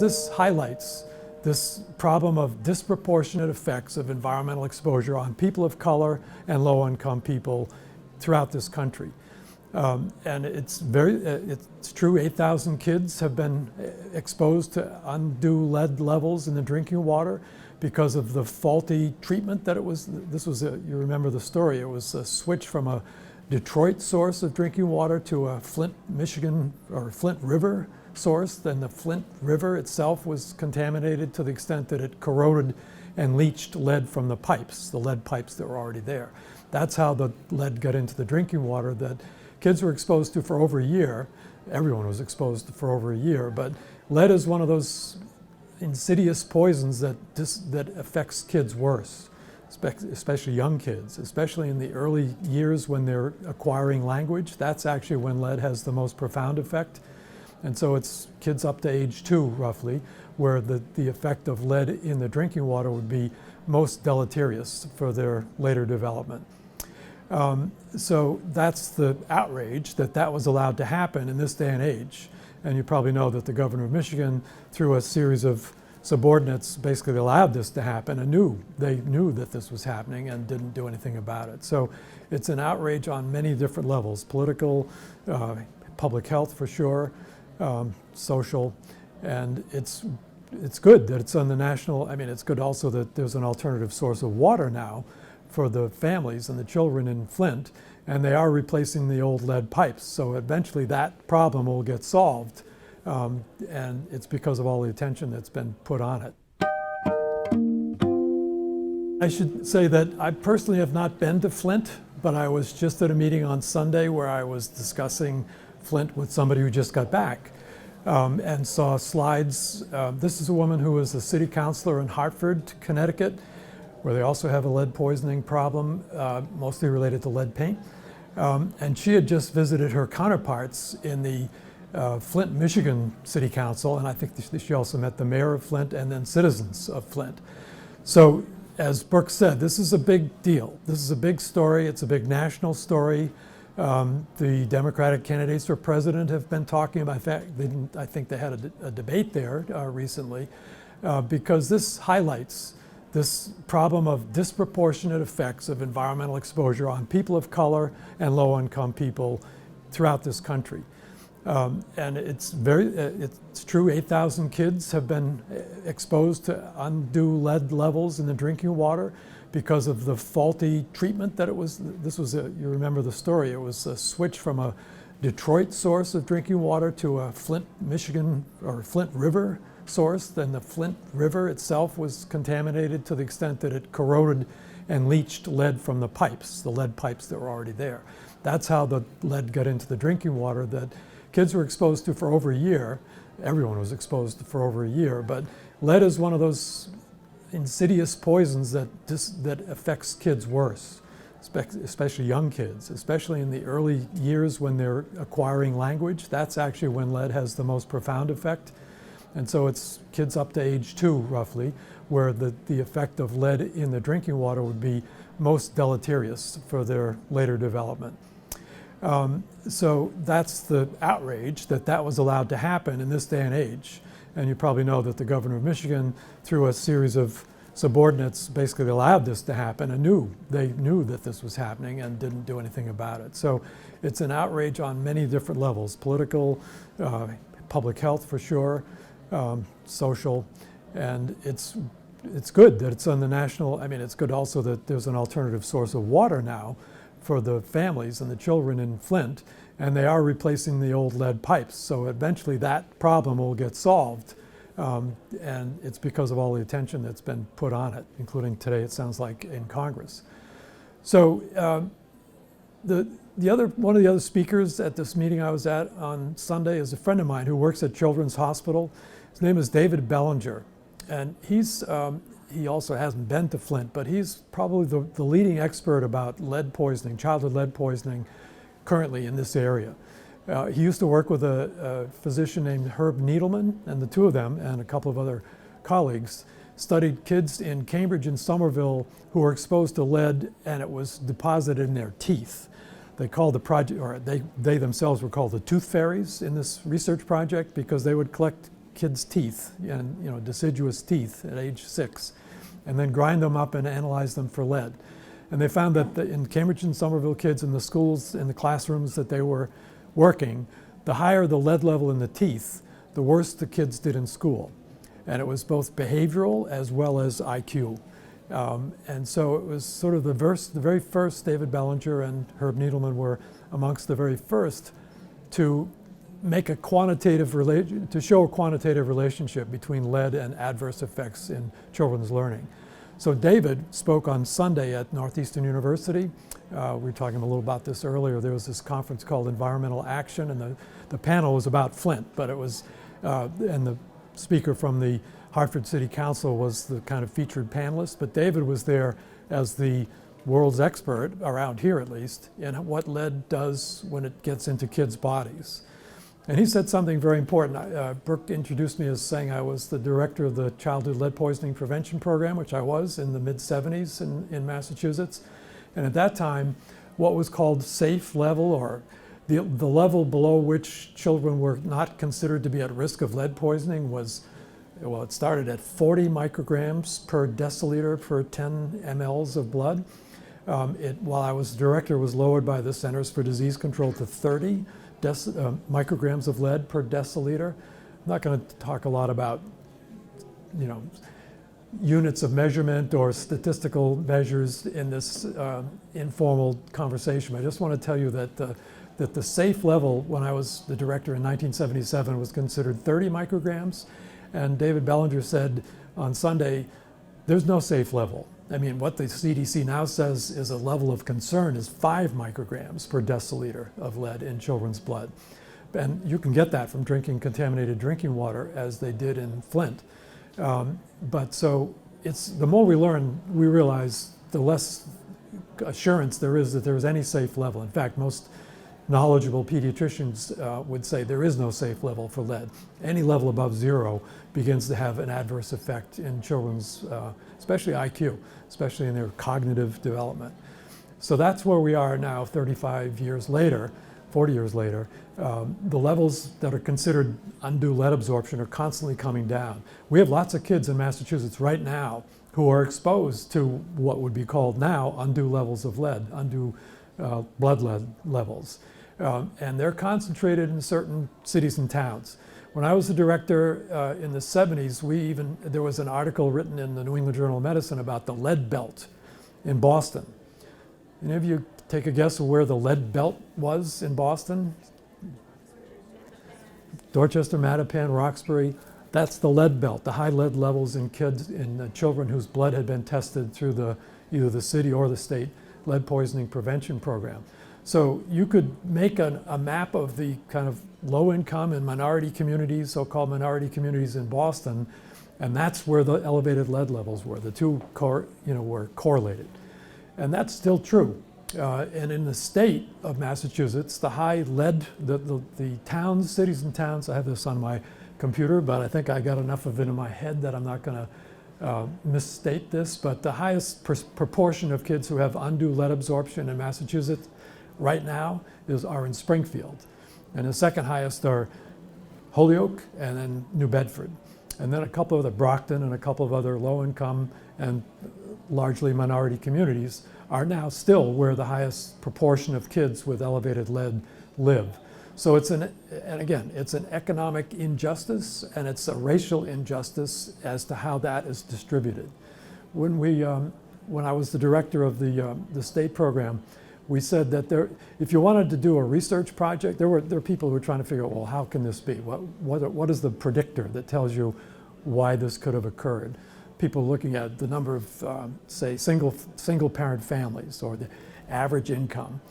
This highlights this problem of disproportionate effects of environmental exposure on people of color and low-income people throughout this country. And it's true, 8,000 kids have been exposed to undue lead levels in the drinking water because of the faulty treatment that it was. You remember the story, it was a switch from a Detroit source of drinking water to a Flint, Michigan, or Flint River source. Then the Flint River itself was contaminated to the extent that it corroded and leached lead from the pipes, the lead pipes that were already there. That's how the lead got into the drinking water that kids were exposed to for over a year. Everyone was exposed to for over a year, but lead is one of those insidious poisons that affects kids worse, especially young kids, especially in the early years when they're acquiring language. That's actually when lead has the most profound effect. And so it's kids up to age 2, roughly, where the effect of lead in the drinking water would be most deleterious for their later development. So that's the outrage that was allowed to happen in this day and age. And you probably know that the governor of Michigan, through a series of subordinates, basically allowed this to happen and they knew that this was happening and didn't do anything about it. So it's an outrage on many different levels: political, public health for sure, social, and it's good that it's on the national. I mean, it's good also that there's an alternative source of water now for the families and the children in Flint, and they are replacing the old lead pipes. So eventually that problem will get solved, and it's because of all the attention that's been put on it. I should say that I personally have not been to Flint, but I was just at a meeting on Sunday where I was discussing Flint with somebody who just got back, and saw slides. This is a woman who was a city councilor in Hartford, Connecticut, where they also have a lead poisoning problem, mostly related to lead paint. And she had just visited her counterparts in the Flint, Michigan City Council, and I think she also met the mayor of Flint and then citizens of Flint. So, as Brooke said, this is a big deal. This is a big story. It's a big national story. The Democratic candidates for president have been talking about, I think they had a debate there recently, because this highlights this problem of disproportionate effects of environmental exposure on people of color and low-income people throughout this country. And it's true, 8,000 kids have been exposed to undue lead levels in the drinking water because of the faulty treatment that it was. You remember the story, it was a switch from a Detroit source of drinking water to a Flint, Michigan, or Flint River source. Then the Flint River itself was contaminated to the extent that it corroded and leached lead from the pipes, the lead pipes that were already there. That's how the lead got into the drinking water that kids were exposed to for over a year. Everyone was exposed to for over a year, but lead is one of those insidious poisons that affects kids worse, especially young kids, especially in the early years when they're acquiring language. That's actually when lead has the most profound effect. And so it's kids up to age 2, roughly, where the effect of lead in the drinking water would be most deleterious for their later development. So that's the outrage that was allowed to happen in this day and age. And you probably know that the governor of Michigan, through a series of subordinates, basically allowed this to happen and they knew that this was happening and didn't do anything about it. So it's an outrage on many different levels: political, public health for sure, social, and it's good that it's on the national. I mean, it's good also that there's an alternative source of water now for the families and the children in Flint, and they are replacing the old lead pipes. So eventually that problem will get solved, and it's because of all the attention that's been put on it, including today, it sounds like, in Congress. So one of the other speakers at this meeting I was at on Sunday is a friend of mine who works at Children's Hospital. His name is David Bellinger, and he also hasn't been to Flint, but he's probably the leading expert about lead poisoning, childhood lead poisoning, currently in this area. He used to work with a physician named Herb Needleman, and the two of them and a couple of other colleagues studied kids in Cambridge and Somerville who were exposed to lead, and it was deposited in their teeth. They called the project, or they themselves were called the tooth fairies in this research project, because they would collect kids' teeth, and deciduous teeth at age 6, and then grind them up and analyze them for lead. And they found that in Cambridge and Somerville kids in the schools, in the classrooms that they were working, the higher the lead level in the teeth, the worse the kids did in school. And it was both behavioral as well as IQ. And so it was sort of the very first. David Bellinger and Herb Needleman were amongst the very first to make a to show a quantitative relationship between lead and adverse effects in children's learning. So David spoke on Sunday at Northeastern University. We were talking a little about this earlier. There was this conference called Environmental Action, and the panel was about Flint, but it was, and the speaker from the Hartford City Council was the kind of featured panelist, but David was there as the world's expert, around here at least, in what lead does when it gets into kids' bodies. And he said something very important. Brooke introduced me as saying I was the director of the Childhood Lead Poisoning Prevention Program, which I was in the mid-70s in Massachusetts. And at that time, what was called safe level, or the level below which children were not considered to be at risk of lead poisoning, was, well, it started at 40 micrograms per deciliter per 10 mLs of blood. While I was director, was lowered by the Centers for Disease Control to 30 micrograms of lead per deciliter. I'm not going to talk a lot about, units of measurement or statistical measures in this informal conversation. I just want to tell you that the safe level, when I was the director in 1977, was considered 30 micrograms. And David Bellinger said on Sunday, there's no safe level. I mean, what the CDC now says is a level of concern is 5 micrograms per deciliter of lead in children's blood. And you can get that from drinking contaminated drinking water, as they did in Flint. But so the more we learn, we realize the less assurance there is that there is any safe level. In fact, most knowledgeable pediatricians would say there is no safe level for lead. Any level above 0 begins to have an adverse effect in children's, especially IQ, especially in their cognitive development. So that's where we are now, 35 years later, 40 years later. The levels that are considered undue lead absorption are constantly coming down. We have lots of kids in Massachusetts right now who are exposed to what would be called now undue levels of lead, undue blood lead levels. And they're concentrated in certain cities and towns. When I was the director in the 70s, there was an article written in the New England Journal of Medicine about the lead belt in Boston. Any of you take a guess of where the lead belt was in Boston? Dorchester, Mattapan, Roxbury. That's the lead belt, the high lead levels in kids, in children whose blood had been tested through either the city or the state lead poisoning prevention program. So you could make a map of the kind of low income and minority communities, so-called minority communities in Boston, and that's where the elevated lead levels were. The two were correlated. And that's still true. And in the state of Massachusetts, the high lead, the towns, cities and towns, I have this on my computer, but I think I got enough of it in my head that I'm not going to misstate this, but the highest proportion of kids who have undue lead absorption in Massachusetts right now are in Springfield. And the second highest are Holyoke and then New Bedford. And then a couple of Brockton and a couple of other low-income and largely minority communities are now still where the highest proportion of kids with elevated lead live. So it's an economic injustice, and it's a racial injustice as to how that is distributed. When I was the director of the state program, we said that if you wanted to do a research project, there were people who were trying to figure out, well, how can this be? What is the predictor that tells you why this could have occurred? People looking at the number of, say, single parent families or the average income.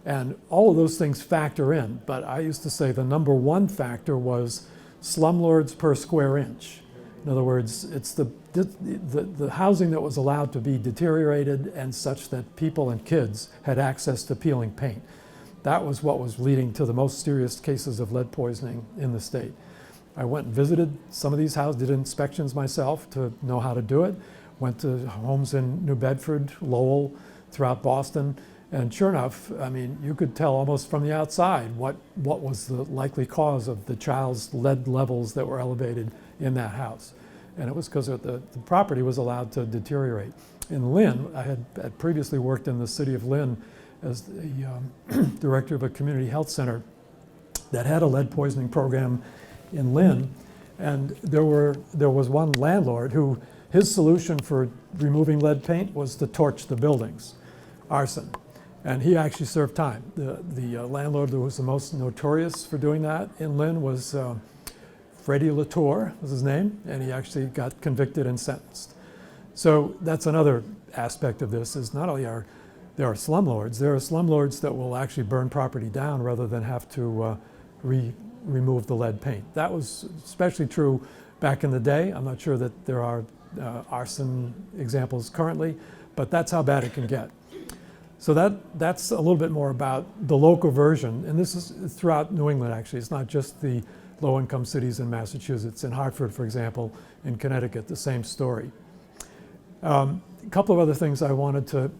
And all of those things factor in, but I used to say the number one factor was slumlords per square inch. In other words, it's the housing that was allowed to be deteriorated and such that people and kids had access to peeling paint. That was what was leading to the most serious cases of lead poisoning in the state. I went and visited some of these houses, did inspections myself to know how to do it, went to homes in New Bedford, Lowell, throughout Boston, And sure enough, I mean, you could tell almost from the outside what was the likely cause of the child's lead levels that were elevated in that house. And it was because the property was allowed to deteriorate. In Lynn, I had previously worked in the city of Lynn as the director of a community health center that had a lead poisoning program in Lynn. And there was one landlord who, his solution for removing lead paint was to torch the buildings, arson. And he actually served time. The landlord that was the most notorious for doing that in Lynn was Freddie Latour was his name, and he actually got convicted and sentenced. So that's another aspect of this, is not only there are slumlords, there are slumlords that will actually burn property down rather than have to remove the lead paint. That was especially true back in the day. I'm not sure that there are arson examples currently, but that's how bad it can get. So that's a little bit more about the local version, and this is throughout New England actually. It's not just the low-income cities in Massachusetts. In Hartford, for example, in Connecticut, the same story. A couple of other things I wanted to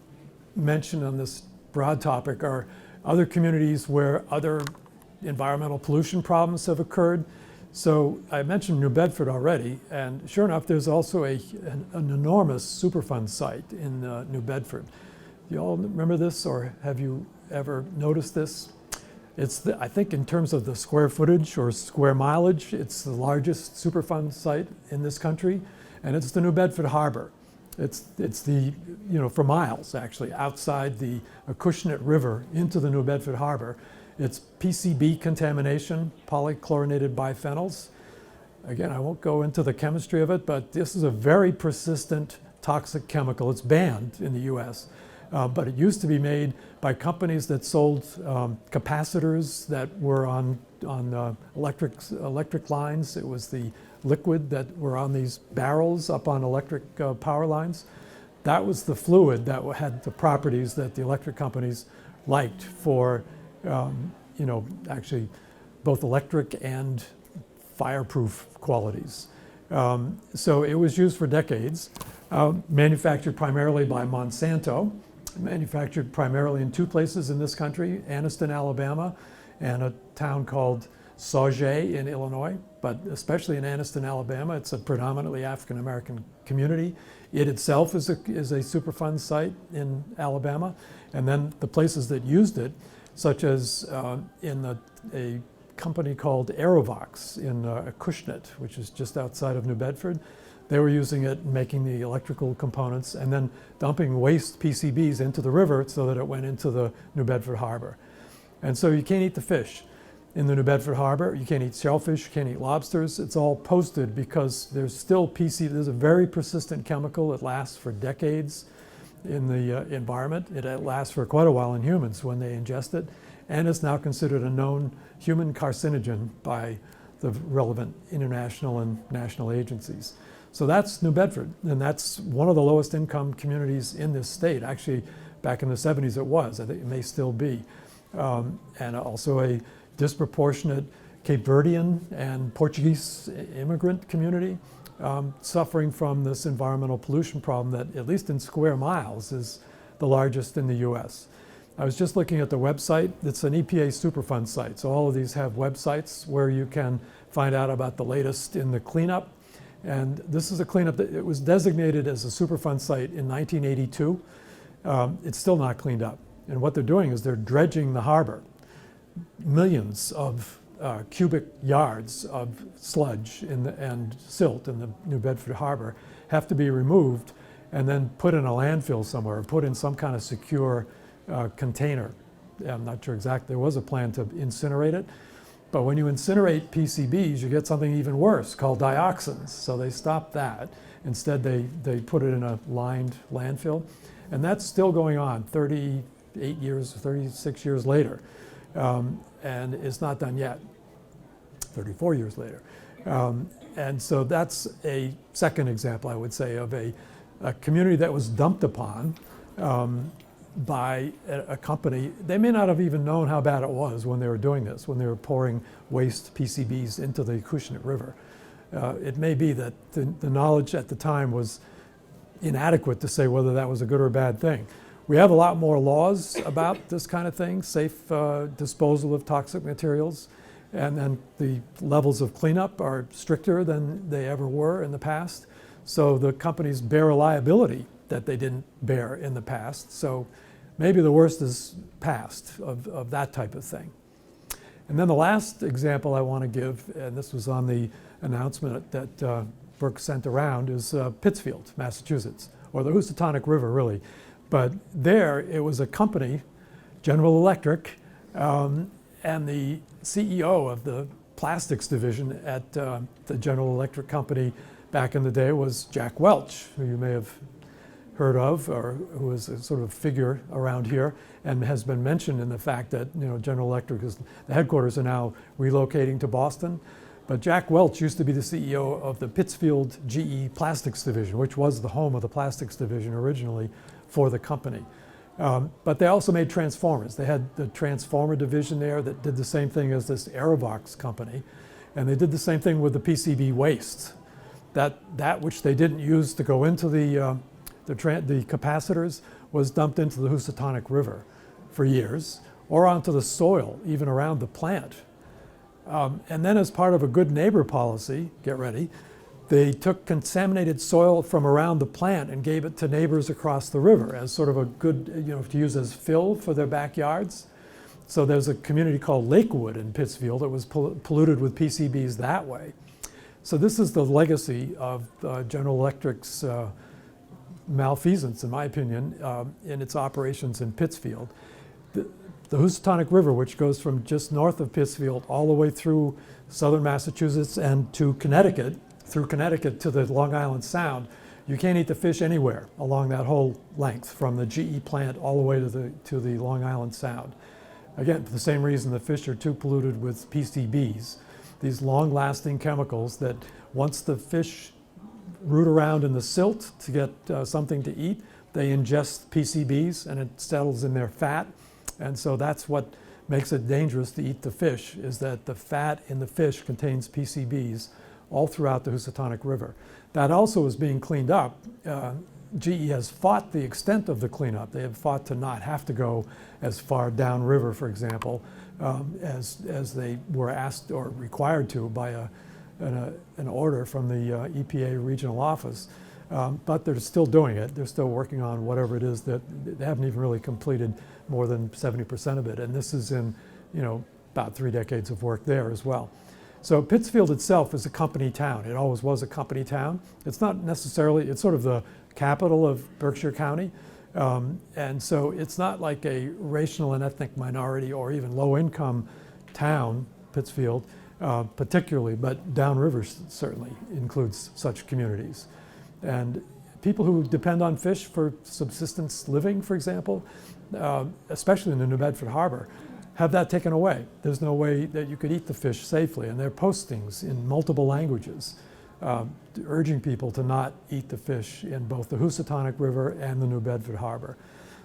mention on this broad topic are other communities where other environmental pollution problems have occurred. So I mentioned New Bedford already, and sure enough, there's also an enormous Superfund site in New Bedford. You all remember this, or have you ever noticed this? It's, I think in terms of the square footage or square mileage, it's the largest Superfund site in this country, and it's the New Bedford Harbor. It's the, for miles actually, outside the Acushnet River into the New Bedford Harbor. It's PCB contamination, polychlorinated biphenyls. Again, I won't go into the chemistry of it, but this is a very persistent toxic chemical. It's banned in the US. But it used to be made by companies that sold capacitors that were on electric lines. It was the liquid that were on these barrels up on electric power lines. That was the fluid that had the properties that the electric companies liked for, actually both electric and fireproof qualities. So it was used for decades, manufactured primarily by Monsanto. Manufactured primarily in two places in this country, Anniston, Alabama, and a town called Sauget in Illinois, but especially in Anniston, Alabama, it's a predominantly African-American community. It itself is a Superfund site in Alabama, and then the places that used it, such as in a company called Aerovox in Acushnet, which is just outside of New Bedford. They were using it, making the electrical components, and then dumping waste PCBs into the river so that it went into the New Bedford Harbor. And so you can't eat the fish in the New Bedford Harbor. You can't eat shellfish, you can't eat lobsters. It's all posted because there's still there's a very persistent chemical. It lasts for decades in the environment. It lasts for quite a while in humans when they ingest it, and it's now considered a known human carcinogen by the relevant international and national agencies. So that's New Bedford, and that's one of the lowest income communities in this state. Actually, back in the 70s it was, I think it may still be. And also a disproportionate Cape Verdean and Portuguese immigrant community suffering from this environmental pollution problem that, at least in square miles, is the largest in the US. I was just looking at the website. It's an EPA Superfund site, so all of these have websites where you can find out about the latest in the cleanup. And this is a cleanup that it was designated as a Superfund site in 1982. It's still not cleaned up. And what they're doing is they're dredging the harbor. Millions of cubic yards of sludge and silt in the New Bedford Harbor have to be removed and then put in a landfill somewhere, or put in some kind of secure container. I'm not sure exactly. There was a plan to incinerate it. But when you incinerate PCBs, you get something even worse called dioxins. So they stopped that. Instead, they put it in a lined landfill. And that's still going on 38 years, 36 years later. And it's not done yet, 34 years later. And so that's a second example, I would say, of a community that was dumped upon by a company. They may not have even known how bad it was when they were doing this, when they were pouring waste PCBs into the Acushnet River. It may be that the knowledge at the time was inadequate to say whether that was a good or a bad thing. We have a lot more laws about this kind of thing, safe disposal of toxic materials, and then the levels of cleanup are stricter than they ever were in the past. So the companies bear a liability that they didn't bear in the past. So maybe the worst is past of that type of thing. And then the last example I want to give, and this was on the announcement that Brooke sent around, is Pittsfield, Massachusetts, or the Housatonic River, really. But there, it was a company, General Electric, and the CEO of the plastics division at the General Electric company back in the day was Jack Welch, who you may have heard of, or who is a sort of figure around here, and has been mentioned in the fact that General Electric the headquarters are now relocating to Boston. But Jack Welch used to be the CEO of the Pittsfield GE Plastics Division, which was the home of the plastics division originally for the company. But they also made transformers. They had the transformer division there that did the same thing as this Aerobox company. And they did the same thing with the PCB waste. That which they didn't use to go into the capacitors was dumped into the Housatonic River for years, or onto the soil, even around the plant. And then as part of a good neighbor policy, get ready, they took contaminated soil from around the plant and gave it to neighbors across the river as sort of a good, to use as fill for their backyards. So there's a community called Lakewood in Pittsfield that was polluted with PCBs that way. So this is the legacy of General Electric's malfeasance, in my opinion, in its operations in Pittsfield. The Housatonic River, which goes from just north of Pittsfield all the way through southern Massachusetts and to Connecticut, through Connecticut to the Long Island Sound, you can't eat the fish anywhere along that whole length, from the GE plant all the way to the Long Island Sound. Again, for the same reason the fish are too polluted with PCBs, these long-lasting chemicals that once the fish root around in the silt to get something to eat, they ingest PCBs and it settles in their fat. And so that's what makes it dangerous to eat the fish, is that the fat in the fish contains PCBs all throughout the Housatonic River. That also is being cleaned up. GE has fought the extent of the cleanup. They have fought to not have to go as far downriver, for example, as they were asked or required to by an order from the EPA regional office. But they're still doing it. They're still working on whatever it is that they haven't even really completed more than 70% of it. And this is in, about 3 decades of work there as well. So Pittsfield itself is a company town. It always was a company town. It's not necessarily, it's sort of the capital of Berkshire County. And so it's not like a racial and ethnic minority or even low-income town, Pittsfield, particularly, but downriver certainly includes such communities. And people who depend on fish for subsistence living, for example, especially in the New Bedford Harbor, have that taken away. There's no way that you could eat the fish safely, and there are postings in multiple languages urging people to not eat the fish in both the Housatonic River and the New Bedford Harbor.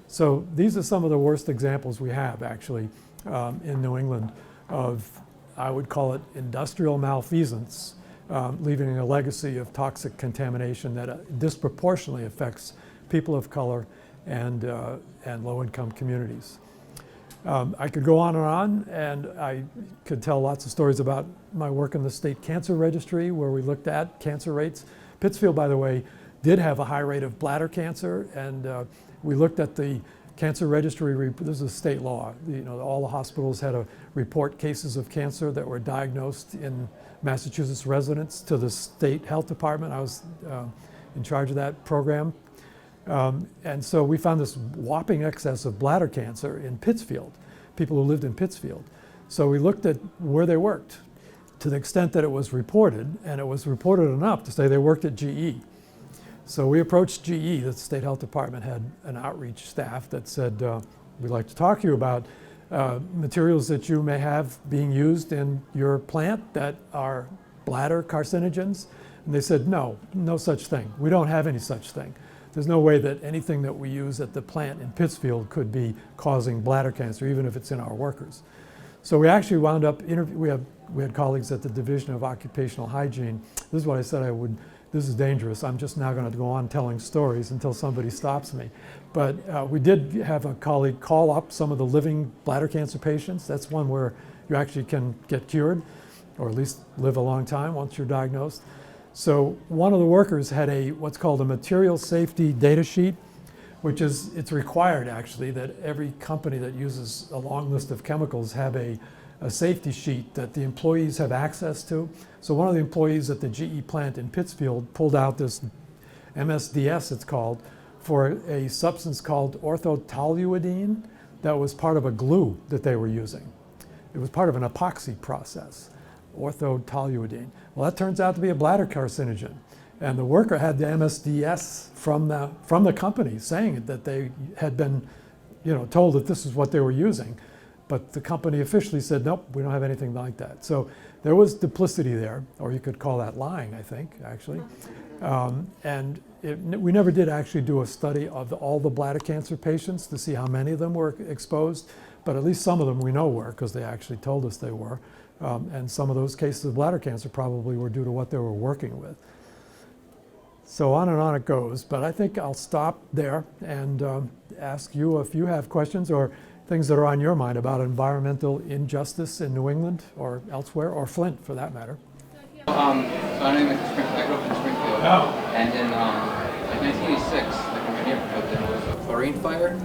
So these are some of the worst examples we have, actually, in New England of, I would call it, industrial malfeasance, leaving a legacy of toxic contamination that disproportionately affects people of color and low-income communities. I could go on, and I could tell lots of stories about my work in the state cancer registry, where we looked at cancer rates. Pittsfield, by the way, did have a high rate of bladder cancer, and we looked at the cancer registry. This is state law. All the hospitals had to report cases of cancer that were diagnosed in Massachusetts residents to the state health department. I was in charge of that program. And so we found this whopping excess of bladder cancer in Pittsfield, people who lived in Pittsfield. So we looked at where they worked to the extent that it was reported, and it was reported enough to say they worked at GE. So we approached GE, the state health department had an outreach staff that said, we'd like to talk to you about materials that you may have being used in your plant that are bladder carcinogens. And they said, no such thing. We don't have any such thing. There's no way that anything that we use at the plant in Pittsfield could be causing bladder cancer, even if it's in our workers. So we actually wound up we had colleagues at the Division of Occupational Hygiene. This is what I said I would this is dangerous. I'm just now going to go on telling stories until somebody stops me. But we did have a colleague call up some of the living bladder cancer patients. That's one where you actually can get cured, or at least live a long time once you're diagnosed. So one of the workers had what's called a material safety data sheet, which is, it's required actually that every company that uses a long list of chemicals have a safety sheet that the employees have access to. So one of the employees at the GE plant in Pittsfield pulled out this MSDS, it's called, for a substance called orthotoluidine that was part of a glue that they were using. It was part of an epoxy process, orthotoluidine. Well, that turns out to be a bladder carcinogen. And the worker had the MSDS from the company saying that they had been, told that this is what they were using. But the company officially said, nope, we don't have anything like that. So there was duplicity there, or you could call that lying, I think, actually. We never did actually do a study of all the bladder cancer patients to see how many of them were exposed, but at least some of them we know were, because they actually told us they were. And some of those cases of bladder cancer probably were due to what they were working with. So on and on it goes, but I think I'll stop there and ask you if you have questions or things that are on your mind about environmental injustice in New England or elsewhere, or Flint for that matter. So I grew up in Springfield, and in 1986, like in my neighborhood, there was a chlorine fire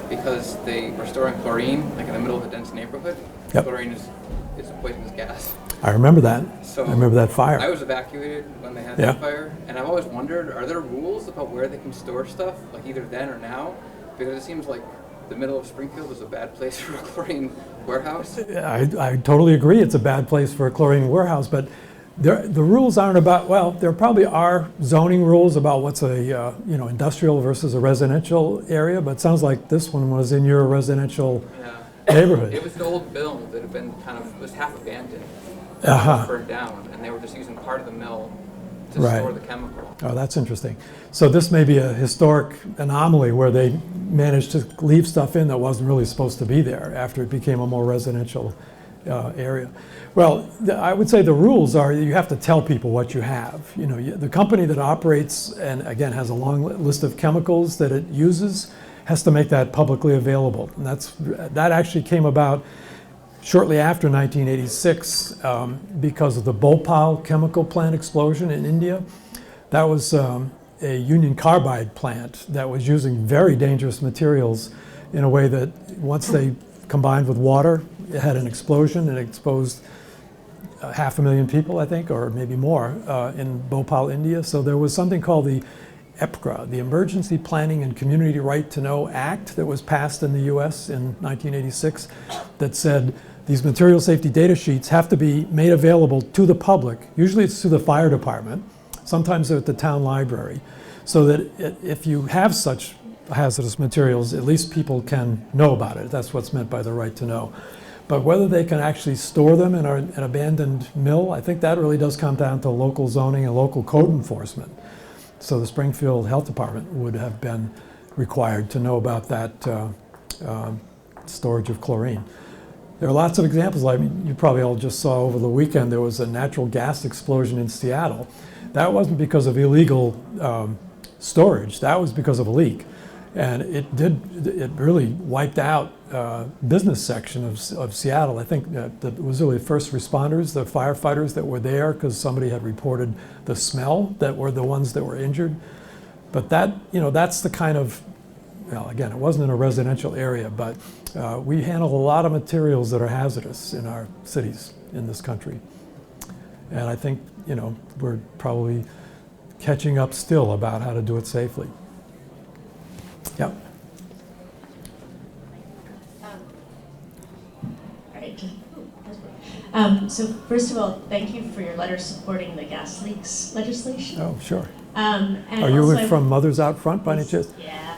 because they were storing chlorine like in the middle of a dense neighborhood. Yep. Chlorine is a poisonous gas. I remember that. So I remember that fire. I was evacuated when they had that fire, and I've always wondered, are there rules about where they can store stuff, like either then or now? Because it seems like the middle of Springfield is a bad place for a chlorine warehouse. I totally agree it's a bad place for a chlorine warehouse, but the rules aren't about, well, there probably are zoning rules about what's a industrial versus a residential area, but it sounds like this one was in your residential neighborhood. It was an old mill that had been was half abandoned, burned down, and they were just using part of the mill to store the chemical. Oh, that's interesting. So this may be a historic anomaly where they managed to leave stuff in that wasn't really supposed to be there after it became a more residential area. Well, I would say the rules are you have to tell people what you have. The company that operates and again has a long list of chemicals that it uses has to make that publicly available. And that actually came about shortly after 1986 because of the Bhopal chemical plant explosion in India. That was a Union Carbide plant that was using very dangerous materials in a way that once they combined with water, it had an explosion and exposed 500,000 people, I think, or maybe more in Bhopal, India. So there was something called the EPCRA, the Emergency Planning and Community Right to Know Act, that was passed in the US in 1986 that said these material safety data sheets have to be made available to the public. Usually it's to the fire department, sometimes they're at the town library, so that if you have such hazardous materials, at least people can know about it. That's what's meant by the right to know. But whether they can actually store them in an abandoned mill, I think that really does come down to local zoning and local code enforcement. So the Springfield Health Department would have been required to know about that storage of chlorine. There are lots of examples. I mean, you probably all just saw over the weekend there was a natural gas explosion in Seattle. That wasn't because of illegal storage. That was because of a leak. And it really wiped out business section of Seattle. I think that it was really the first responders, the firefighters that were there because somebody had reported the smell that were the ones that were injured. But that's the kind of, well, again, it wasn't in a residential area, but we handle a lot of materials that are hazardous in our cities in this country. And I think, we're probably catching up still about how to do it safely. Yeah. So first of all, thank you for your letter supporting the gas leaks legislation. Oh, sure. And are you from Mothers Out Front by any chance? Yeah.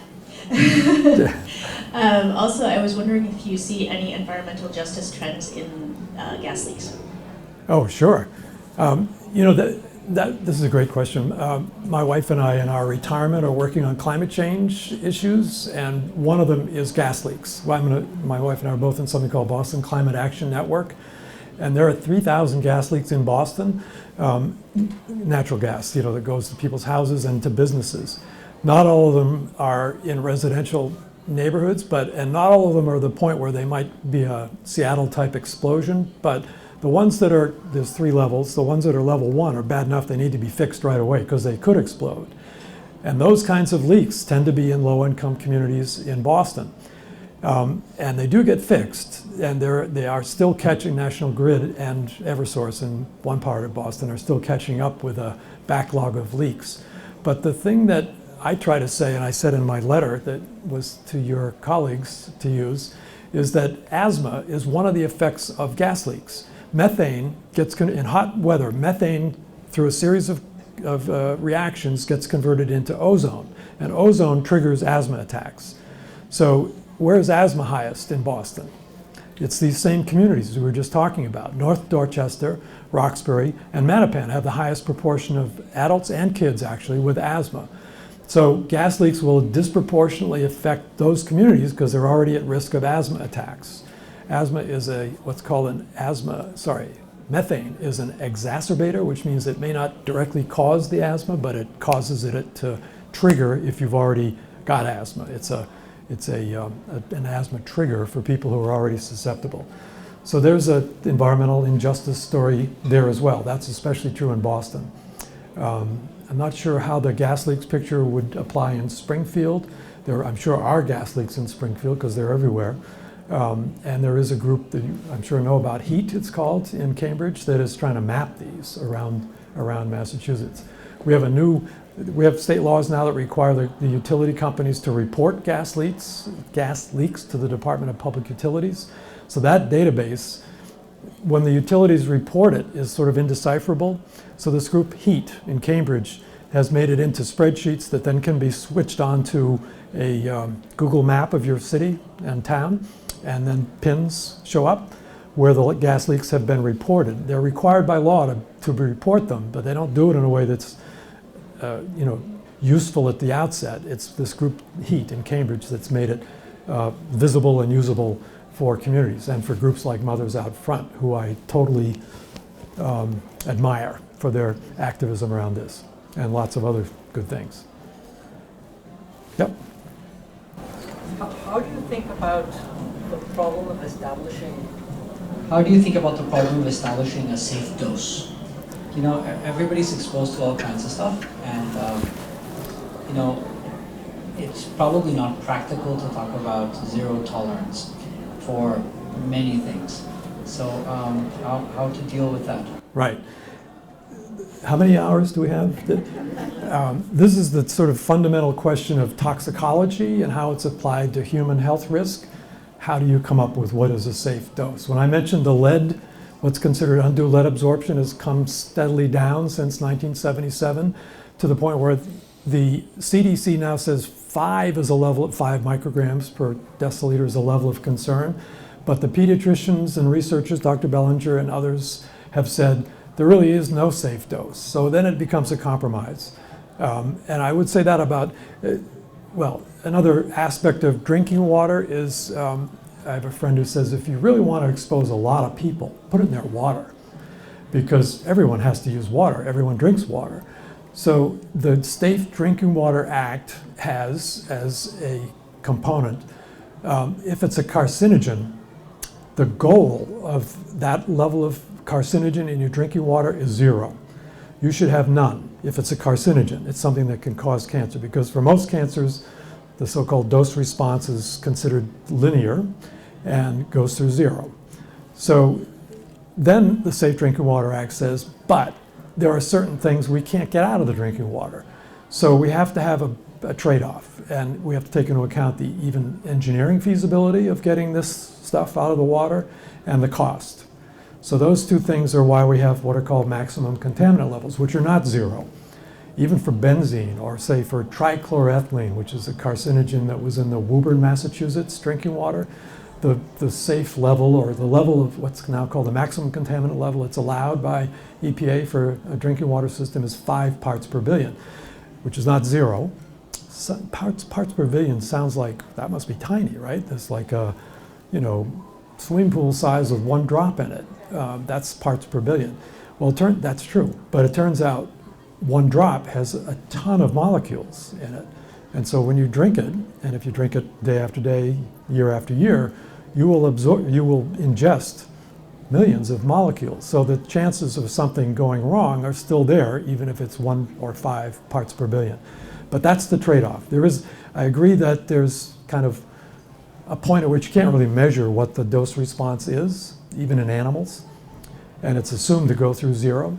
Also, I was wondering if you see any environmental justice trends in gas leaks. Oh, sure. This is a great question. My wife and I in our retirement are working on climate change issues, and one of them is gas leaks. My wife and I are both in something called Boston Climate Action Network, And there are 3,000 gas leaks in Boston, natural gas, that goes to people's houses and to businesses. Not all of them are in residential neighborhoods, and not all of them are the point where they might be a Seattle-type explosion, but the ones that are, there's 3 levels, the ones that are level 1 are bad enough they need to be fixed right away because they could explode. And those kinds of leaks tend to be in low-income communities in Boston. And they do get fixed, and they are still catching. National Grid and Eversource in one part of Boston are still catching up with a backlog of leaks. But the thing that I try to say, and I said in my letter that was to your colleagues to use, is that asthma is one of the effects of gas leaks. Methane gets, in hot weather, methane through a series of reactions gets converted into ozone, and ozone triggers asthma attacks. So where's asthma highest in Boston? It's these same communities we were just talking about. North Dorchester, Roxbury, and Mattapan have the highest proportion of adults and kids actually with asthma. So gas leaks will disproportionately affect those communities because they're already at risk of asthma attacks. Asthma is methane is an exacerbator, which means it may not directly cause the asthma, but it causes it to trigger if you've already got asthma. It's an asthma trigger for people who are already susceptible. So there's an environmental injustice story there as well. That's especially true in Boston. I'm not sure how the gas leaks picture would apply in Springfield. I'm sure are gas leaks in Springfield because they're everywhere. And there is a group that I'm sure know about, HEAT it's called, in Cambridge, that is trying to map these around Massachusetts. We have state laws now that require the utility companies to report gas leaks to the Department of Public Utilities. So that database, when the utilities report it, is sort of indecipherable. So this group HEAT in Cambridge has made it into spreadsheets that then can be switched onto a Google map of your city and town, and then pins show up where the gas leaks have been reported. They're required by law to report them, but they don't do it in a way that's useful at the outset. It's this group HEAT in Cambridge that's made it visible and usable for communities and for groups like Mothers Out Front, who I totally admire for their activism around this, and lots of other good things. Yep. How do you think about the problem of establishing a safe dose? Everybody's exposed to all kinds of stuff, and it's probably not practical to talk about zero tolerance for many things. So how to deal with that? Right. How many hours do we have? This is the sort of fundamental question of toxicology and how it's applied to human health risk. How do you come up with what is a safe dose? When I mentioned the lead, what's considered undue lead absorption has come steadily down since 1977 to the point where the CDC now says 5 micrograms per deciliter is a level of concern. But the pediatricians and researchers, Dr. Bellinger and others, have said there really is no safe dose. So then it becomes a compromise. And I would say that about, another aspect of drinking water is, I have a friend who says if you really want to expose a lot of people, put it in their water. Because everyone has to use water, everyone drinks water. So the Safe Drinking Water Act has as a component, if it's a carcinogen, the goal of that level of carcinogen in your drinking water is 0. You should have none if it's a carcinogen. It's something that can cause cancer, because for most cancers, the so-called dose response is considered linear and goes through 0. So then the Safe Drinking Water Act says, but there are certain things we can't get out of the drinking water. So we have to have a trade-off, and we have to take into account the even engineering feasibility of getting this stuff out of the water and the cost. So those two things are why we have what are called maximum contaminant levels, which are not 0. Even for benzene, or say for trichloroethylene, which is a carcinogen that was in the Woburn, Massachusetts drinking water, the safe level, or the level of what's now called the maximum contaminant level it's allowed by EPA for a drinking water system is 5 parts per billion, which is not 0. Parts per billion sounds like that must be tiny, right? There's like a, swimming pool size with 1 drop in it. That's parts per billion. Well, that's true, but it turns out 1 drop has a ton of molecules in it. And so when you drink it, and if you drink it day after day, year after year, you will ingest millions of molecules. So the chances of something going wrong are still there, even if it's 1 or 5 parts per billion. But that's the trade-off. I agree that there's kind of a point at which you can't really measure what the dose response is, even in animals, and it's assumed to go through 0.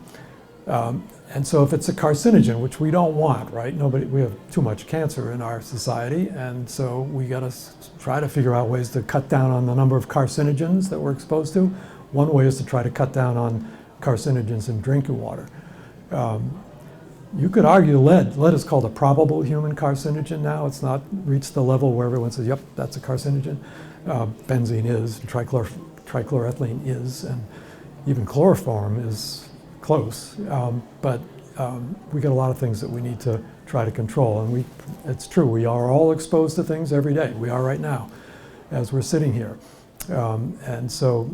And so if it's a carcinogen, which we don't want, right? We have too much cancer in our society, and so we got to try to figure out ways to cut down on the number of carcinogens that we're exposed to. One way is to try to cut down on carcinogens in drinking water. You could argue lead. Lead is called a probable human carcinogen now. It's not reached the level where everyone says, yep, that's a carcinogen. Benzene is, trichloroethylene is, and even chloroform is close. But we got a lot of things that we need to try to control. And it's true, we are all exposed to things every day. We are right now, as we're sitting here. And so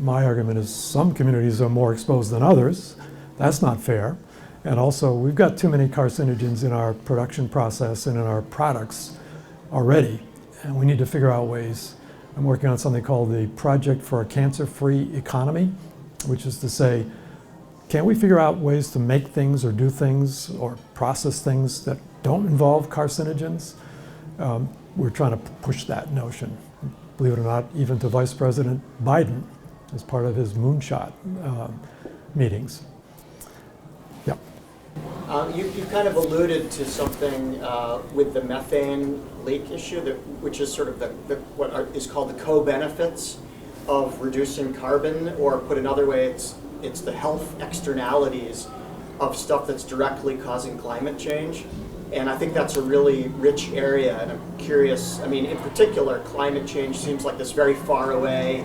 my argument is some communities are more exposed than others. That's not fair. And also, we've got too many carcinogens in our production process and in our products already. And we need to figure out ways. I'm working on something called the Project for a Cancer-Free Economy, which is to say, can we figure out ways to make things or do things or process things that don't involve carcinogens? We're trying to push that notion. Believe it or not, even to Vice President Biden as part of his moonshot meetings. Yeah. You kind of alluded to something with the methane leak issue, which is sort of what is called the co-benefits of reducing carbon, or put another way, it's the health externalities of stuff that's directly causing climate change. And I think that's a really rich area, and I'm curious, I mean, in particular, climate change seems like this very far away,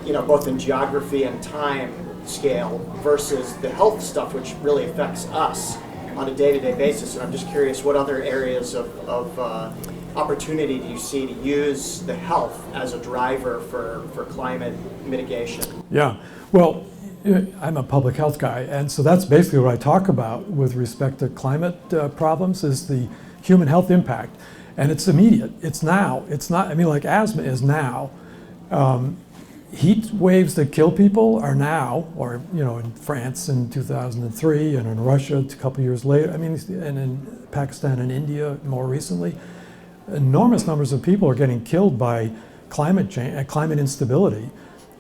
both in geography and time scale, versus the health stuff, which really affects us on a day-to-day basis. And I'm just curious, what other areas of opportunity do you see to use the health as a driver for climate mitigation? Yeah, well, I'm a public health guy, and so that's basically what I talk about with respect to climate problems, is the human health impact. And it's immediate, it's now. It's not, like asthma is now. Heat waves that kill people are now, or in France in 2003, and in Russia a couple years later, and in Pakistan and India more recently. Enormous numbers of people are getting killed by climate change, climate instability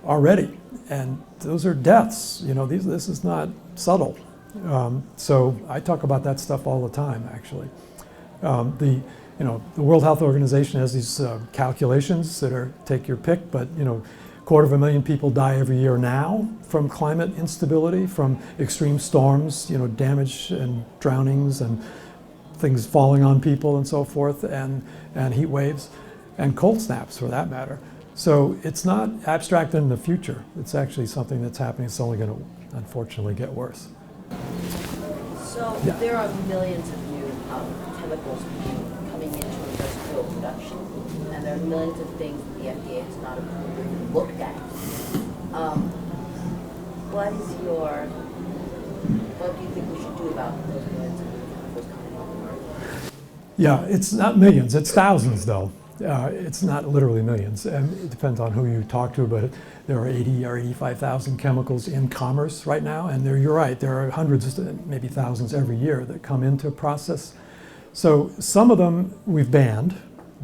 already. And those are deaths. This is not subtle. So I talk about that stuff all the time, actually. The World Health Organization has these calculations that are take your pick, but 250,000 people die every year now from climate instability, from extreme storms, damage and drownings and things falling on people and so forth, and heat waves, and cold snaps for that matter. So it's not abstract in the future. It's actually something that's happening. It's only going to, unfortunately, get worse. So Yeah. there are millions of new chemicals coming into industrial production, and there are millions of things that the FDA has not approved or even looked at. What do you think we should do about those millions of new chemicals coming on the market? Yeah, it's not millions. It's thousands, though. It's not literally millions. It depends on who you talk to, but there are 80 or 85,000 chemicals in commerce right now, and you're right, there are hundreds, maybe thousands every year that come into process. So some of them we've banned.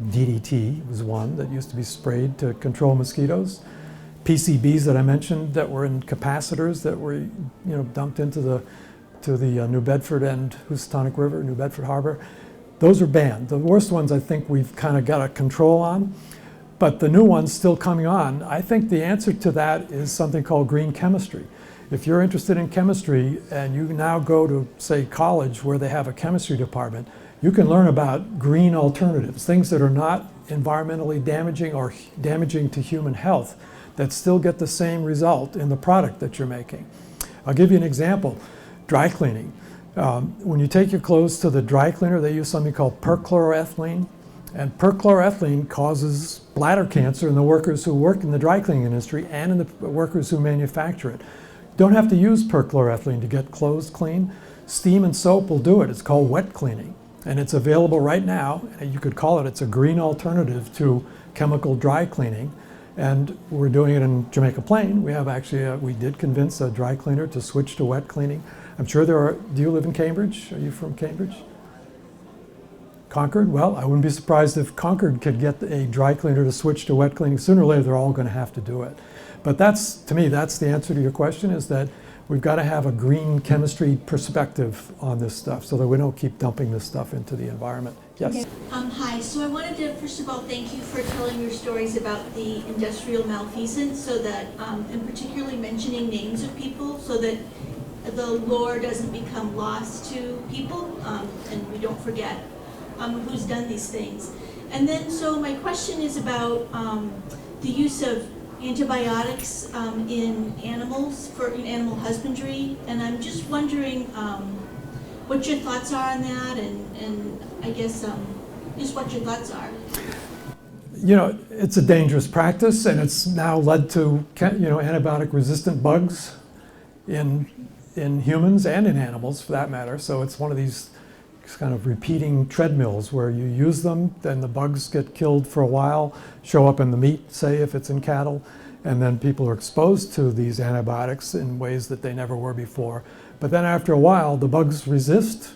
DDT was one that used to be sprayed to control mosquitoes. PCBs that I mentioned that were in capacitors that were dumped into the New Bedford and Housatonic River, New Bedford Harbor. Those are banned. The worst ones I think we've kind of got a control on, but the new ones still coming on. I think the answer to that is something called green chemistry. If you're interested in chemistry and you now go to, say, college where they have a chemistry department, you can learn about green alternatives, things that are not environmentally damaging or damaging to human health, that still get the same result in the product that you're making. I'll give you an example, dry cleaning. When you take your clothes to the dry cleaner, they use something called perchloroethylene, And perchloroethylene causes bladder cancer in the workers who work in the dry cleaning industry and in the workers who manufacture it. Don't have to use perchloroethylene to get clothes clean. Steam and soap will do it. It's called wet cleaning. And it's available right now. You could call it, it's a green alternative to chemical dry cleaning. And we're doing it in Jamaica Plain. We have actually, we did convince a dry cleaner to switch to wet cleaning. I'm sure there are, do you live in Cambridge? Are you from Cambridge? Concord? Well, I wouldn't be surprised if Concord could get a dry cleaner to switch to wet cleaning. Sooner or later, they're all going to have to do it. But that's, to me, that's the answer to your question, is that we've got to have a green chemistry perspective on this stuff so that we don't keep dumping this stuff into the environment. Yes? Hi, so I wanted to first of all thank you for telling your stories about the industrial malfeasance, so that, and particularly mentioning names of people, so that the lore doesn't become lost to people, and we don't forget who's done these things. And then, so my question is about the use of antibiotics in animals, for animal husbandry, and I'm just wondering what your thoughts are on that, and I guess just what your thoughts are. You know, it's a dangerous practice, and it's now led to, antibiotic resistant bugs in humans and in animals for that matter. So it's one of these kind of repeating treadmills where you use them, then the bugs get killed for a while, show up in the meat, say, if it's in cattle, and then people are exposed to these antibiotics in ways that they never were before. But then after a while, the bugs resist,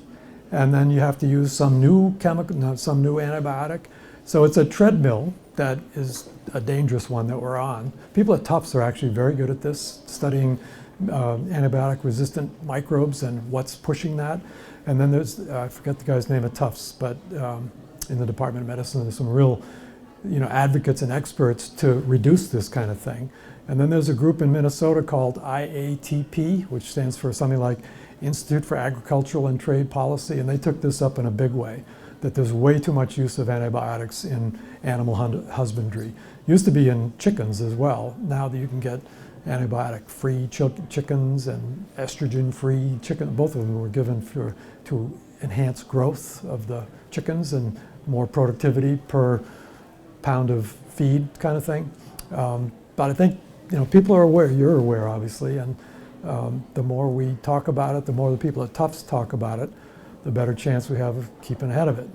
and then you have to use some new chemical, some new antibiotic. So it's a treadmill that is a dangerous one that we're on. People at Tufts are actually very good at this, studying antibiotic-resistant microbes and what's pushing that. And then there's, I forget the guy's name at Tufts, but in the Department of Medicine, there's some real, advocates and experts to reduce this kind of thing. And then there's a group in Minnesota called IATP, which stands for something like Institute for Agricultural and Trade Policy, and they took this up in a big way, that there's way too much use of antibiotics in animal husbandry. Used to be in chickens as well. Now that you can get antibiotic-free chickens and estrogen-free chicken. Both of them were given to enhance growth of the chickens and more productivity per pound of feed kind of thing. But I think people are aware, you're aware obviously, and the more we talk about it, the more the people at Tufts talk about it, the better chance we have of keeping ahead of it.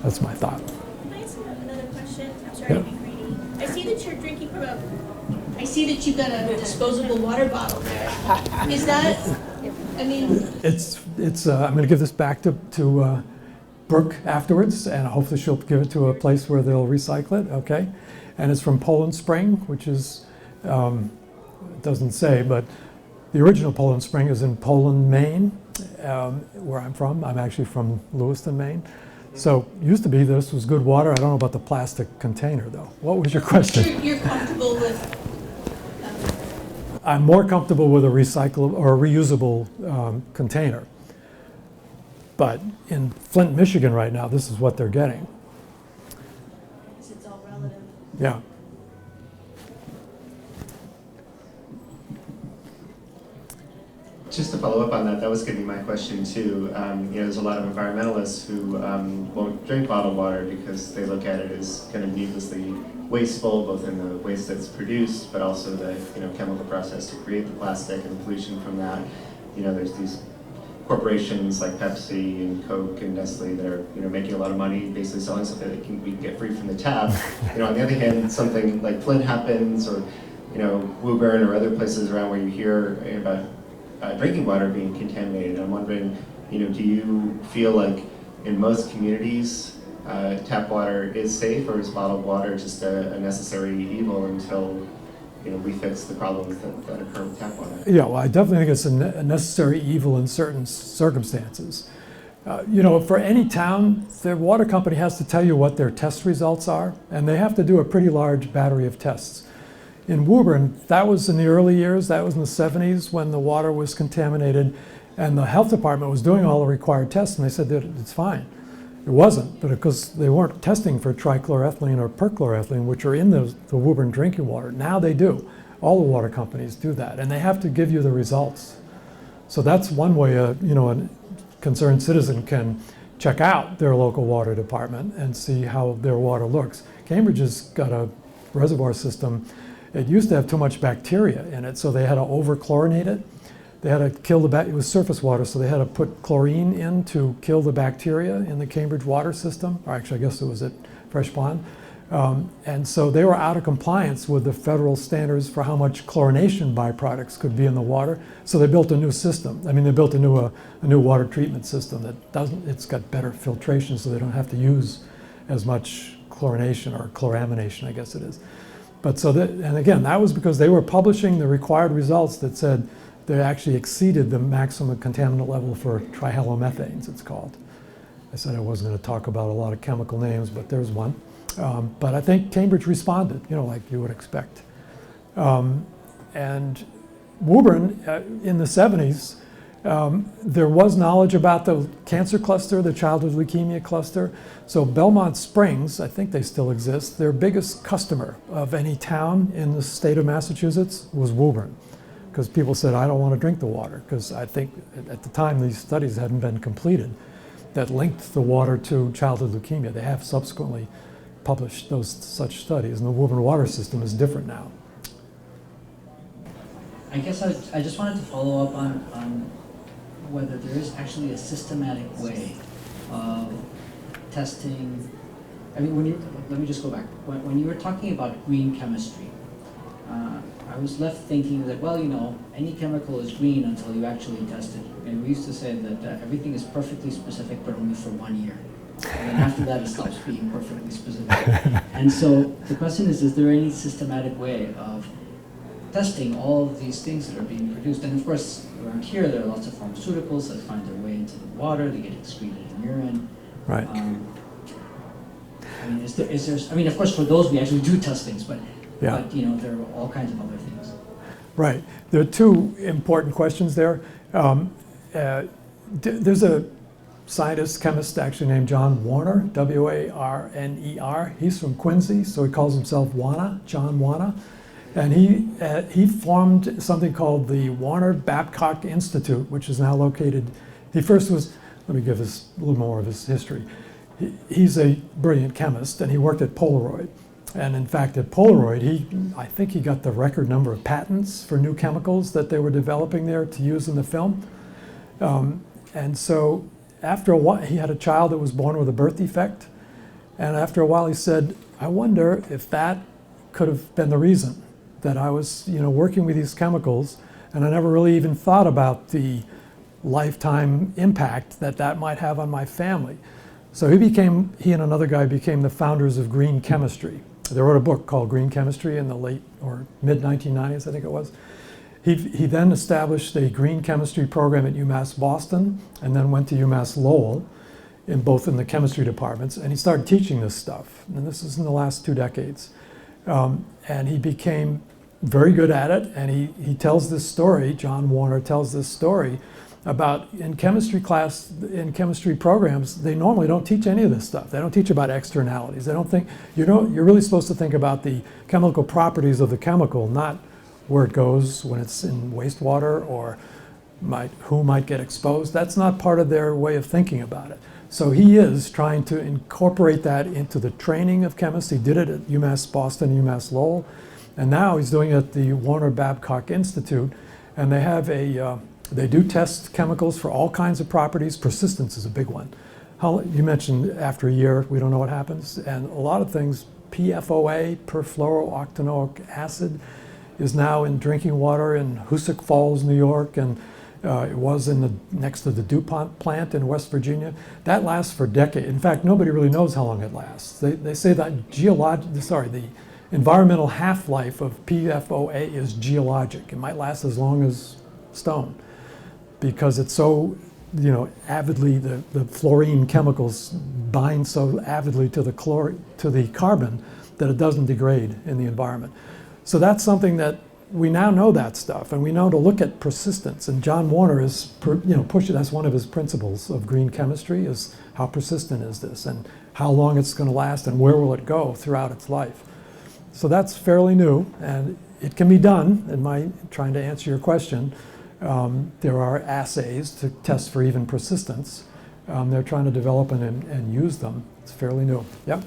That's my thought. Can I ask another question? I'm sorry to be greedy. I see that you're drinking from I see that you've got a disposable water bottle there. Is that, It's I'm going to give this back to Brooke afterwards, and hopefully she'll give it to a place where they'll recycle it, okay? And it's from Poland Spring, which is, it doesn't say, but the original Poland Spring is in Poland, Maine, where I'm from. I'm actually from Lewiston, Maine. So used to be this was good water. I don't know about the plastic container, though. What was your question? you're comfortable with? I'm more comfortable with a recyclable or a reusable container. But in Flint, Michigan right now, this is what they're getting. It's all relative. Yeah. Just to follow up on that, that was going to be my question too. There's a lot of environmentalists who won't drink bottled water because they look at it as kind of needlessly wasteful, both in the waste that's produced, but also the chemical process to create the plastic and the pollution from that. There's these corporations like Pepsi and Coke and Nestle that are making a lot of money basically selling something that we can get free from the tap. On the other hand, something like Flint happens, or Woburn or other places around where you hear about drinking water being contaminated. I'm wondering, do you feel like in most communities tap water is safe, or is bottled water just a necessary evil until we fix the problems that occur with tap water? Yeah, well, I definitely think it's a necessary evil in certain circumstances. For any town, the water company has to tell you what their test results are, and they have to do a pretty large battery of tests. In Woburn, that was in the early years, that was in the 70s when the water was contaminated, and the health department was doing all the required tests, and they said that it's fine. It wasn't, but because they weren't testing for trichloroethylene or perchloroethylene, which are in the Woburn drinking water. Now they do. All the water companies do that, and they have to give you the results. So that's one way a concerned citizen can check out their local water department and see how their water looks. Cambridge has got a reservoir system. It used to have too much bacteria in it, so they had to over-chlorinate it. They had to kill it was surface water, so they had to put chlorine in to kill the bacteria in the Cambridge water system, or actually I guess it was at Fresh Pond. And so they were out of compliance with the federal standards for how much chlorination byproducts could be in the water. So they built a new system. I mean, they built a new water treatment system it's got better filtration, so they don't have to use as much chlorination or chloramination, I guess it is. But and again, that was because they were publishing the required results that said they actually exceeded the maximum contaminant level for trihalomethanes, it's called. I said I wasn't going to talk about a lot of chemical names, but there's one. But I think Cambridge responded, like you would expect. And Woburn, in the 70s, there was knowledge about the cancer cluster, the childhood leukemia cluster. So Belmont Springs, I think they still exist, their biggest customer of any town in the state of Massachusetts was Woburn. Because people said, I don't want to drink the water. Because I think at the time these studies hadn't been completed that linked the water to childhood leukemia. They have subsequently published such studies, and the Woburn water system is different now. I guess I just wanted to follow up on whether there is actually a systematic way of testing. I mean, let me just go back. When you were talking about green chemistry, I was left thinking that, well, any chemical is green until you actually test it. And we used to say that everything is perfectly specific, but only for 1 year. And then after that, it stops being perfectly specific. And so the question is there any systematic way of testing all of these things that are being produced? And of course, around here, there are lots of pharmaceuticals that find their way into the water, they get excreted in urine. Right. I mean, is there, I mean, of course, for those, we actually do test things, but there are all kinds of other things. Right. There are two important questions there. There's a scientist, chemist actually named John Warner, W-A-R-N-E-R. He's from Quincy, so he calls himself John Warner. And he formed something called the Warner Babcock Institute, which is now located, let me give us a little more of his history. He's a brilliant chemist, and he worked at Polaroid. And in fact, at Polaroid, I think he got the record number of patents for new chemicals that they were developing there to use in the film. And so after a while, he had a child that was born with a birth defect. And after a while, he said, I wonder if that could have been the reason that I was, working with these chemicals, and I never really even thought about the lifetime impact that might have on my family. So he and another guy became the founders of green chemistry. They wrote a book called Green Chemistry in the late or mid-1990s, I think it was. He then established a green chemistry program at UMass Boston, and then went to UMass Lowell, both in the chemistry departments, and he started teaching this stuff. And this is in the last 2 decades. And he became very good at it, and he tells this story, John Warner tells this story about in chemistry class, in chemistry programs, they normally don't teach any of this stuff. They don't teach about externalities. They don't think, you're really supposed to think about the chemical properties of the chemical, not where it goes when it's in wastewater or who might get exposed. That's not part of their way of thinking about it. So he is trying to incorporate that into the training of chemists. He did it at UMass Boston, UMass Lowell, and now he's doing it at the Warner Babcock Institute, and they have they do test chemicals for all kinds of properties. Persistence is a big one. You mentioned after a year, we don't know what happens, and a lot of things, PFOA, perfluorooctanoic acid, is now in drinking water in Hoosick Falls, New York, and it was next to the DuPont plant in West Virginia. That lasts for decades. In fact, nobody really knows how long it lasts. They say that the environmental half-life of PFOA is geologic. It might last as long as stone because it's so, avidly, the fluorine chemicals bind so avidly to the carbon that it doesn't degrade in the environment. So that's something that we now know that stuff, and we know to look at persistence. And John Warner is, pushing. That's one of his principles of green chemistry: is how persistent is this, and how long it's going to last, and where will it go throughout its life. So that's fairly new, and it can be done. In trying to answer your question, there are assays to test for even persistence. They're trying to develop and use them. It's fairly new. Yep.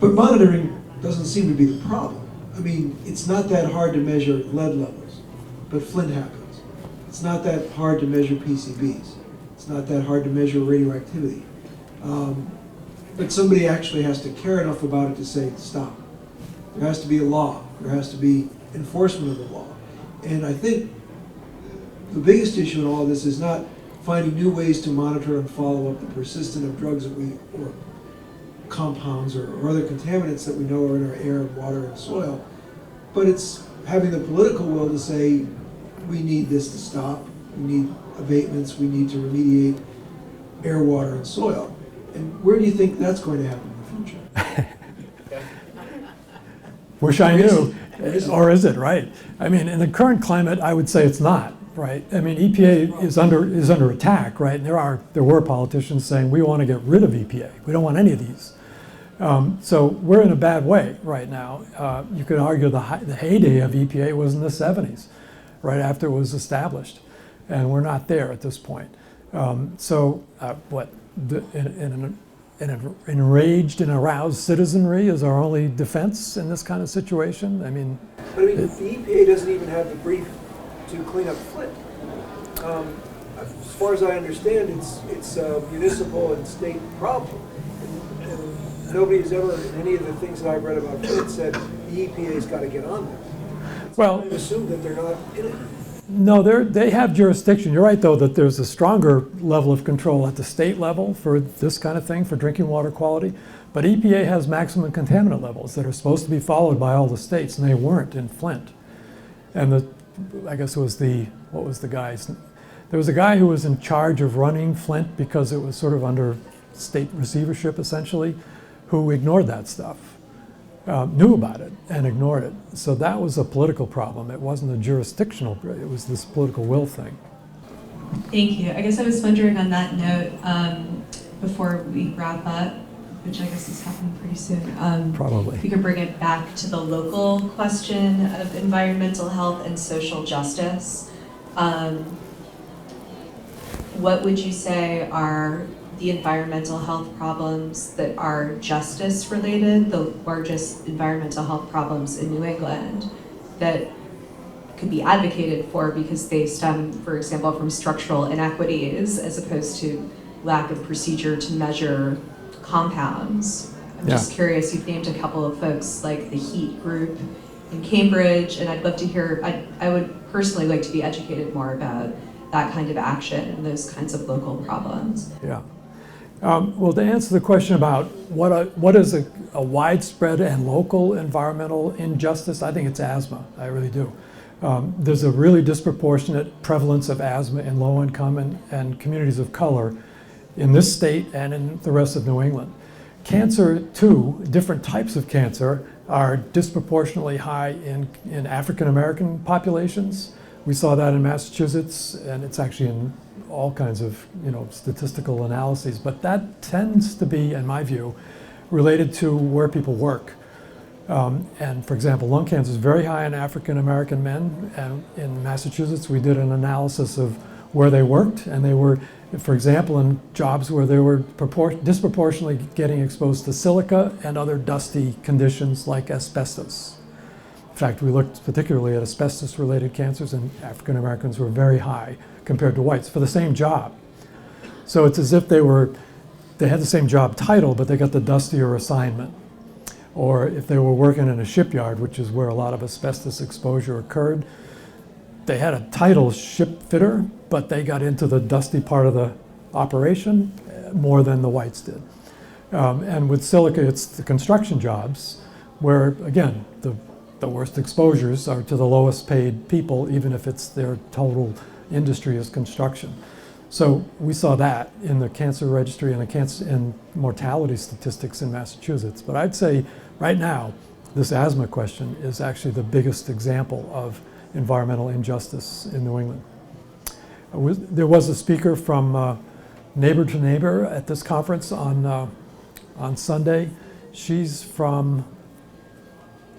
But monitoring doesn't seem to be the problem. I mean, it's not that hard to measure lead levels, but Flint happens. It's not that hard to measure PCBs. It's not that hard to measure radioactivity. But somebody actually has to care enough about it to say, stop. There has to be a law. There has to be enforcement of the law. And I think the biggest issue in all of this is not finding new ways to monitor and follow up the persistence of drugs that or compounds or other contaminants that we know are in our air, water, and soil, but it's having the political will to say, we need this to stop, we need abatements, we need to remediate air, water, and soil. And where do you think that's going to happen in the future? Wish I knew, or is it, right? I mean, in the current climate, I would say it's not, right? I mean, EPA is under attack, right? And there were politicians saying, we want to get rid of EPA. We don't want any of these. So we're in a bad way right now. You could argue the heyday of EPA was in the 70s, right after it was established. And we're not there at this point. An enraged and aroused citizenry is our only defense in this kind of situation? I mean... But I mean, the EPA doesn't even have the brief to clean up Flint. As far as I understand, it's a municipal and state problem. And nobody's ever, in any of the things that I've read about Flint, said the EPA's got to get on there. Well, I assume that they're not in it. No, they have jurisdiction. You're right, though, that there's a stronger level of control at the state level for this kind of thing, for drinking water quality. But EPA has maximum contaminant levels that are supposed to be followed by all the states, and they weren't in Flint. And I guess it was what was the guy's? There was a guy who was in charge of running Flint because it was sort of under state receivership, essentially, who ignored that stuff. Knew about it and ignored it. So that was a political problem. It wasn't a jurisdictional, it was this political will thing. Thank you. I guess I was wondering on that note, before we wrap up, which I guess is happening pretty soon. Probably. If you could bring it back to the local question of environmental health and social justice. What would you say are the environmental health problems that are justice related, the largest environmental health problems in New England that could be advocated for because they stem, for example, from structural inequities as opposed to lack of procedure to measure compounds? I'm just curious, you've named a couple of folks like the HEAT group in Cambridge, and I'd love to hear, I would personally like to be educated more about that kind of action and those kinds of local problems. Yeah. Well, to answer the question about what is a widespread and local environmental injustice, I think it's asthma. I really do. There's a really disproportionate prevalence of asthma in low-income and communities of color in this state and in the rest of New England. Cancer, too, different types of cancer are disproportionately high in African-American populations. We saw that in Massachusetts, and it's actually in all kinds of statistical analyses, but that tends to be, in my view, related to where people work. And for example, lung cancer is very high in African American men, and in Massachusetts we did an analysis of where they worked, and they were, for example, in jobs where they were disproportionately getting exposed to silica and other dusty conditions like asbestos. In fact, we looked particularly at asbestos-related cancers, and African Americans were very high compared to whites for the same job. So it's as if they had the same job title, but they got the dustier assignment. Or if they were working in a shipyard, which is where a lot of asbestos exposure occurred, they had a title ship fitter, but they got into the dusty part of the operation more than the whites did. And with silica, it's the construction jobs where, again, the worst exposures are to the lowest paid people, even if it's their total industry is construction. So we saw that in the cancer registry and the cancer and mortality statistics in Massachusetts. But I'd say right now, this asthma question is actually the biggest example of environmental injustice in New England. There was a speaker from Neighbor to Neighbor at this conference on Sunday. She's from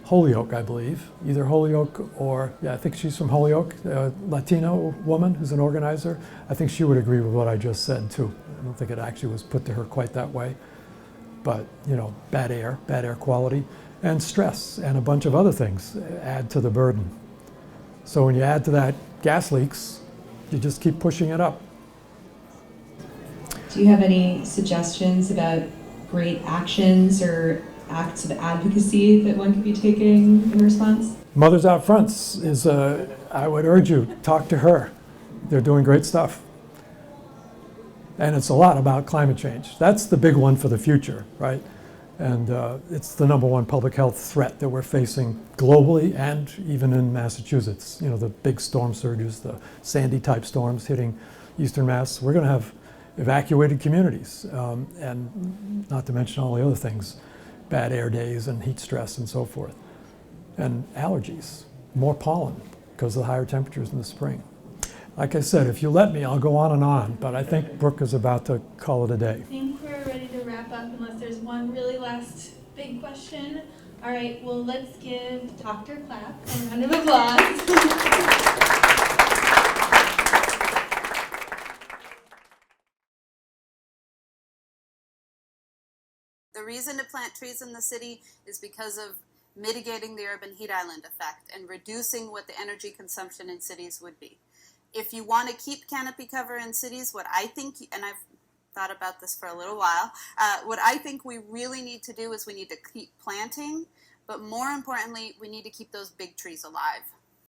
Holyoke, I believe. Either Holyoke or, yeah, I think she's from Holyoke, a Latino woman who's an organizer. I think she would agree with what I just said too. I don't think it actually was put to her quite that way. But, you know, bad air quality, and stress, and a bunch of other things add to the burden. So when you add to that gas leaks, you just keep pushing it up. Do you have any suggestions about great actions or acts of advocacy that one could be taking in response? Mothers Out Fronts is, I would urge you, talk to her. They're doing great stuff. And it's a lot about climate change. That's the big one for the future, right? And it's the #1 public health threat that we're facing globally and even in Massachusetts. You know, the big storm surges, the Sandy type storms hitting Eastern Mass. We're gonna have evacuated communities, and not to mention all the other things, bad air days and heat stress and so forth. And allergies, more pollen because of the higher temperatures in the spring. Like I said, if you let me, I'll go on, but I think Brooke is about to call it a day. I think we're ready to wrap up unless there's one really last big question. All right, well, let's give Dr. Clapp a round of applause. The reason to plant trees in the city is because of mitigating the urban heat island effect and reducing what the energy consumption in cities would be. If you want to keep canopy cover in cities, what I think, and I've thought about this for a little while, what I think we really need to do is we need to keep planting, but more importantly, we need to keep those big trees alive.